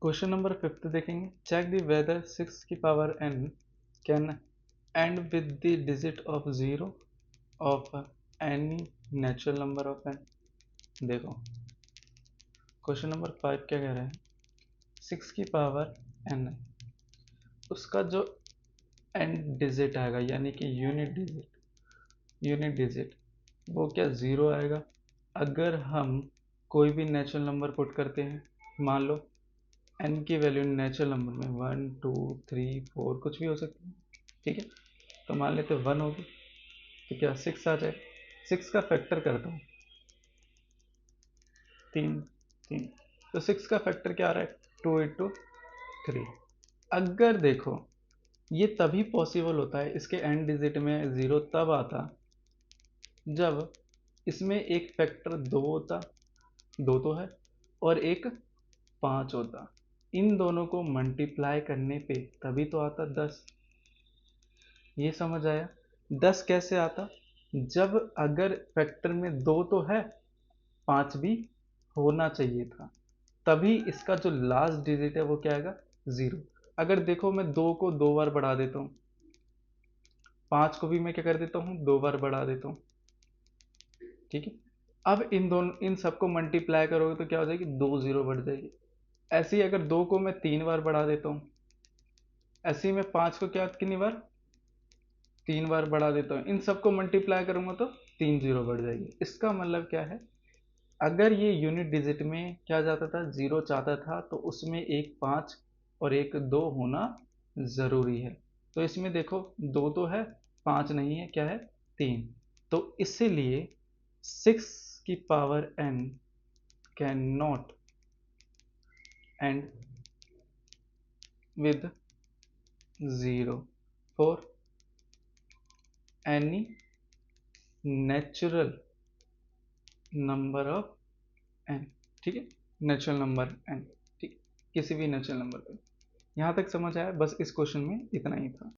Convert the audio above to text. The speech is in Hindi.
क्वेश्चन नंबर 5 देखेंगे। चेक द वेदर 6 की power n can and with the digit of 0 of any natural number of n। देखो क्वेश्चन नंबर 5 क्या कह रहा है, 6 की पावर n है, उसका जो n डिजिट आएगा यानी कि यूनिट डिजिट वो क्या 0 आएगा। अगर हम कोई भी नेचुरल नंबर पुट करते हैं, मान लो n की वैल्यू नेचुरल नंबर में 1 2 3 4 कुछ भी हो सकती है, ठीक है। तो मान लेते 1 होगी तो क्या 6 आ जाए। 6 का फैक्टर करता हूँ, 3 तो 6 का फैक्टर क्या आ रहा है, 2 इंटू 3। अगर देखो ये तभी पॉसिबल होता है, इसके एंड डिजिट में 0 तब आता जब इसमें एक फैक्टर 2 होता, 2 तो है, और एक 5 होता। इन दोनों को मल्टीप्लाई करने पे तभी तो आता 10। ये समझ आया। 10 कैसे आता, जब अगर फैक्टर में 2 तो है, 5 भी होना चाहिए था, तभी इसका जो लास्ट डिजिट है वो क्या आएगा, 0। अगर देखो मैं 2 को 2 बार बढ़ा देता हूँ, 5 को भी मैं क्या कर देता हूँ, 2 बार बढ़ा देता हूँ, ठीक है। अब इन सबको मल्टीप्लाई करोगे तो क्या हो जाएगी, 2 0 बढ़ जाएगी। ऐसे ही अगर 2 को मैं 3 बार बढ़ा देता हूँ, ऐसे ही मैं 5 को क्या कितनी बार, 3 बार बढ़ा देता हूँ, इन सबको मल्टीप्लाई करूंगा तो 3 0 बढ़ जाएगी। इसका मतलब क्या है, अगर ये यूनिट डिजिट में क्या जाता था, 0 चाहता था, तो उसमें एक 5 और एक 2 होना ज़रूरी है। तो इसमें देखो 2 तो है, 5 नहीं है, क्या है, 3। तो इसीलिए 6 की power n can not and with 0 for any natural number of n, ठीक है। नेचुरल नंबर n, ठीक, किसी भी नेचुरल नंबर पे। यहाँ तक समझ आया, बस इस क्वेश्चन में इतना ही था।